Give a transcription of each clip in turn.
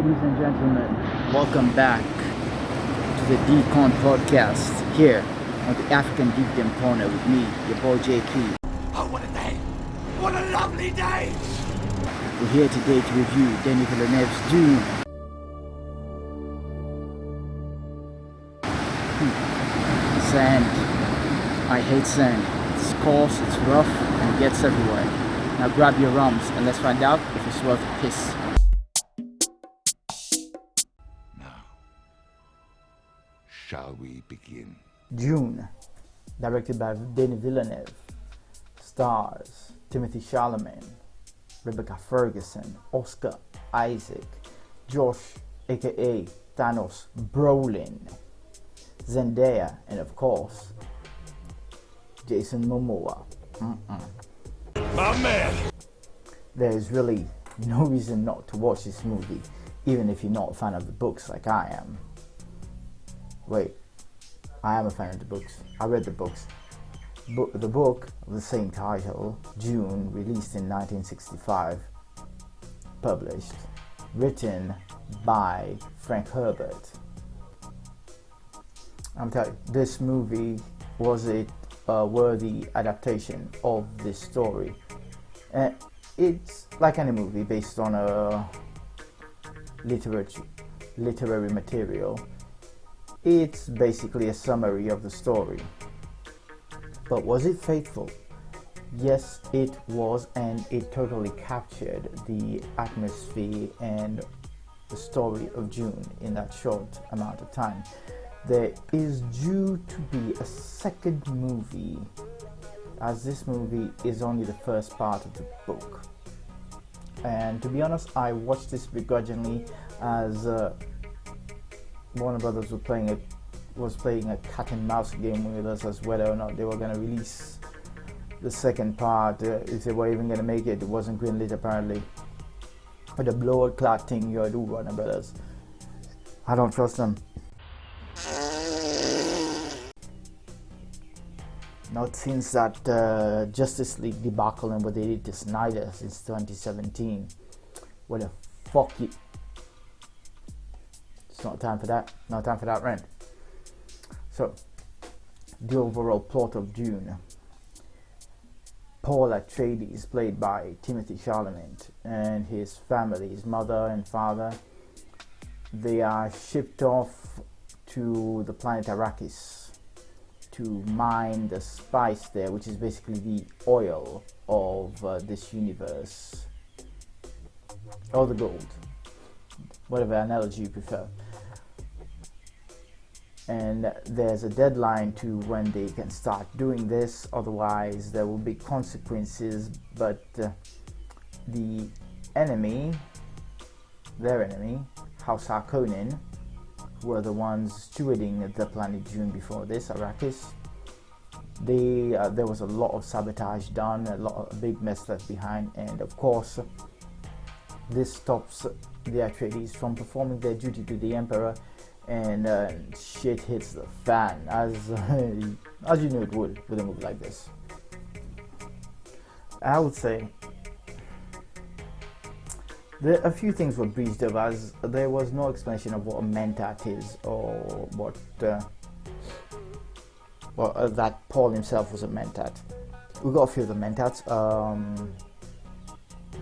Ladies and gentlemen, welcome back to the Decon podcast here on the African Geekdom Corner with me, your boy JP. Oh, what a day! What a lovely day! We're here today to review Denis Villeneuve's Dune. Sand. I hate sand. It's coarse, it's rough, and it gets everywhere. Now grab your rums and let's find out if it's worth a piss. Shall we begin? Dune, directed by Denis Villeneuve, stars Timothée Chalamet, Rebecca Ferguson, Oscar Isaac, Josh aka Thanos Brolin, Zendaya, and of course Jason Momoa. My man! There is really no reason not to watch this movie, even if you're not a fan of the books like I am. Wait, I am a fan of the books. I read the books. The book of the same title, Dune, released in 1965, published, written by Frank Herbert. I'm telling you, this movie was a worthy adaptation of this story. And it's like any movie based on a literary material. It's basically a summary of the story. But was it faithful? Yes, it was, and it totally captured the atmosphere and the story of Dune in that short amount of time. There is due to be a second movie, as this movie is only the first part of the book. And to be honest, I watched this begrudgingly as Warner Brothers was playing a cat and mouse game with us as whether or not they were going to release the second part, if they were even going to make it. It wasn't greenlit apparently. But the blood clot thing you do, Warner Brothers, I don't trust them. Not since that Justice League debacle and what they did to Snyder since 2017. What the fuck you... It's not time for that. Not time for that rant. So, the overall plot of Dune. Paul Atreides, played by Timothée Chalamet, and his family, his mother and father, they are shipped off to the planet Arrakis to mine the spice there, which is basically the oil of this universe, or the gold, whatever analogy you prefer. And there's a deadline to when they can start doing this, otherwise there will be consequences. But the enemy, their enemy, House Harkonnen, who were the ones stewarding the planet Dune before this, Arrakis, there was a lot of sabotage done, a big mess left behind, and of course this stops the Atreides from performing their duty to the Emperor, and shit hits the fan, as you know it would with a movie like this. I would say a few things were breezed over, as there was no explanation of what a mentat is, or what that Paul himself was a mentat. We got a few of the mentats,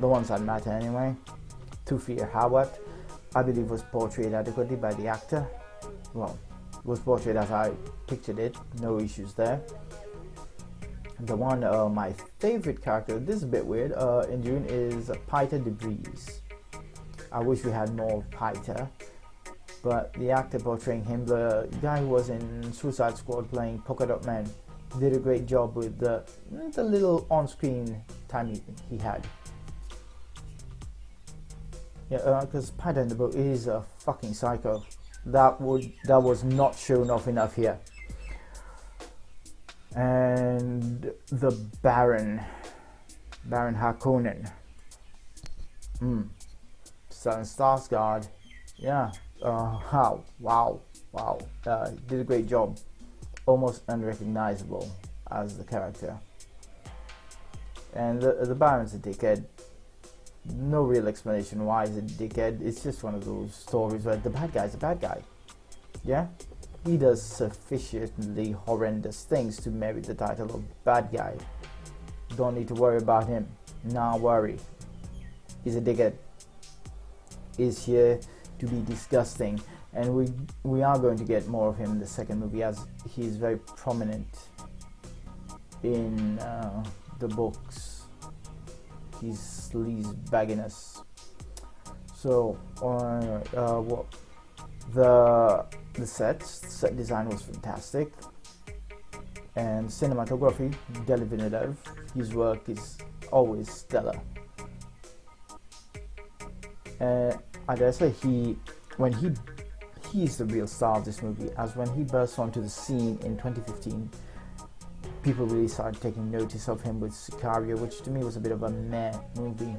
the ones that matter anyway. Thufir Hawat, I believe, was portrayed adequately by the actor. Well, was portrayed as I pictured it, no issues there. The one, my favorite character, this is a bit weird, in Dune, is Peter Debris. I wish we had more of Peter, but the actor portraying him, the guy who was in Suicide Squad playing Polka Dot Man, did a great job with the little on-screen time he had. Yeah, because Peter in the book is a fucking psycho. That was not shown off enough here. And the Baron Harkonnen, Stellan Skarsgård, yeah, wow, did a great job, almost unrecognizable as the character. And the Baron's a dickhead. No real explanation why is it dickhead. It's just one of those stories where the bad guy's a bad guy. Yeah? He does sufficiently horrendous things to merit the title of bad guy. Don't need to worry about him. Nah, worry. He's a dickhead. He's here to be disgusting. And we are going to get more of him in the second movie, as he is very prominent in the books. He's sleazebagginess. So what the set design was fantastic, and cinematography, Denis Villeneuve, his work is always stellar. I dare say he's the real star of this movie, as when he burst onto the scene in 2015, people really started taking notice of him with Sicario, which to me was a bit of a meh movie.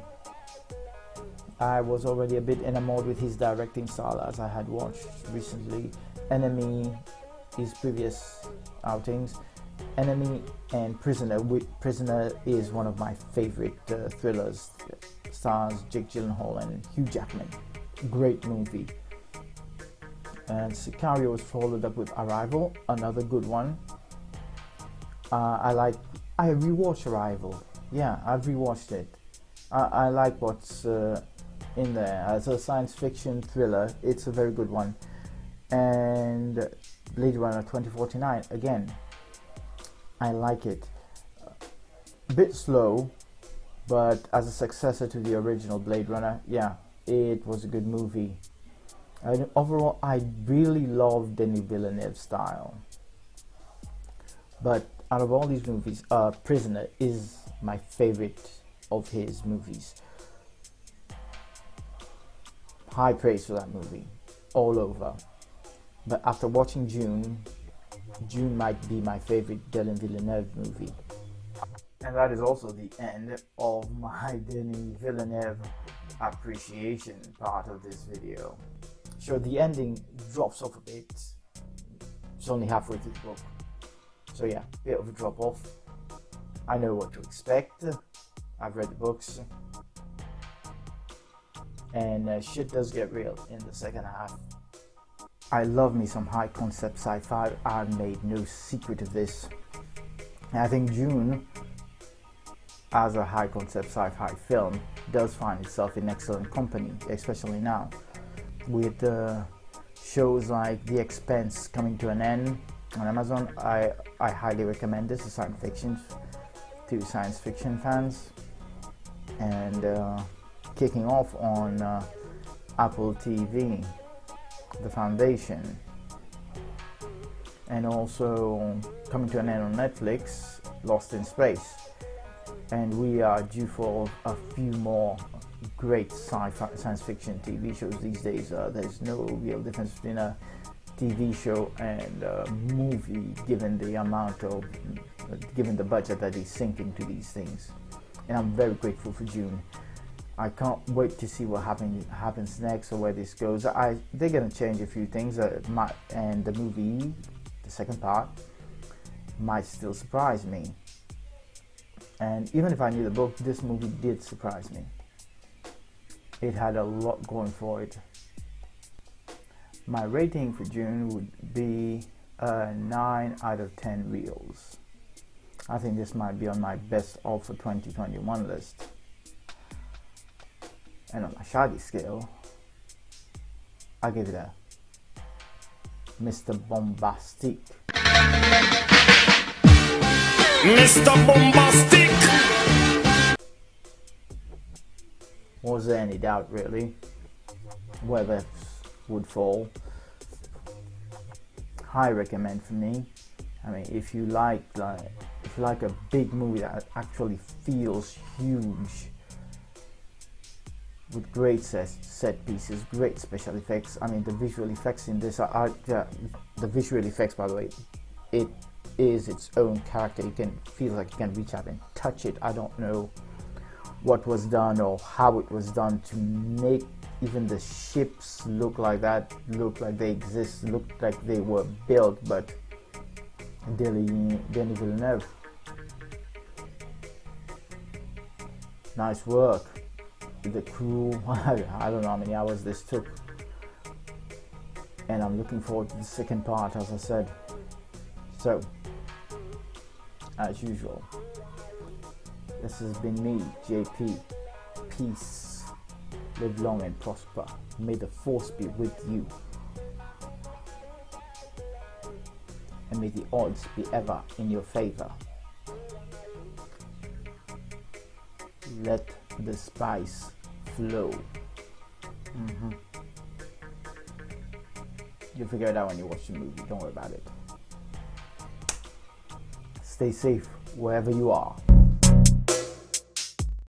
I was already a bit enamored with his directing style, as I had watched recently Enemy, his previous outings, Enemy and Prisoner. Prisoner is one of my favorite thrillers. Stars Jake Gyllenhaal and Hugh Jackman. Great movie. And Sicario was followed up with Arrival, another good one. I rewatched Arrival. Yeah, I've rewatched it. I like what's in there. As a science fiction thriller, it's a very good one. And Blade Runner 2049, again, I like it. A bit slow, but as a successor to the original Blade Runner, yeah, it was a good movie. And overall, I really love Denis Villeneuve's style. But out of all these movies, Prisoner is my favorite of his movies. High praise for that movie, all over. But after watching Dune might be my favorite Denis Villeneuve movie. And that is also the end of my Denis Villeneuve appreciation part of this video. Sure, the ending drops off a bit. It's only halfway through the book. So yeah, bit of a drop off. I know what to expect. I've read the books. And shit does get real in the second half. I love me some high concept sci-fi. I made no secret of this. And I think Dune, as a high concept sci-fi film, does find itself in excellent company, especially now. With shows like The Expanse coming to an end on Amazon, I highly recommend this to science fiction fans. And kicking off on Apple TV, The Foundation, and also coming to an end on Netflix, Lost in Space. And we are due for a few more great sci-fi science fiction TV shows these days. There's no real difference between a TV show and a movie, given the budget that is sinking to these things. And I'm very grateful for Dune. I can't wait to see what happens next or where this goes. They're gonna change a few things, and the movie, the second part, might still surprise me. And even if I knew the book, this movie did surprise me. It had a lot going for it. My rating for Dune would be 9 out of 10 reels. I think this might be on my best of for 2021 list. And on my shaggy scale, I give it a Mr. Bombastic. Mr. Bombastic! Was there any doubt really where this would fall? High recommend for me. I mean, if you like a big movie that actually feels huge, with great set pieces, great special effects. I mean, the visual effects in this the visual effects, by the way, it is its own character. You can feel like you can reach out and touch it. I don't know what was done or how it was done to make even the ships look like that, look like they exist, look like they were built, but Denis Villeneuve, nice work. the crew. I don't know how many hours this took, and I'm looking forward to the second part, as I said. So, as usual, this has been me, JP. Peace. Live long and prosper. May the force be with you. And may the odds be ever in your favor. Let the spice flow. You'll figure it out when you watch the movie. Don't worry about it. Stay safe wherever you are.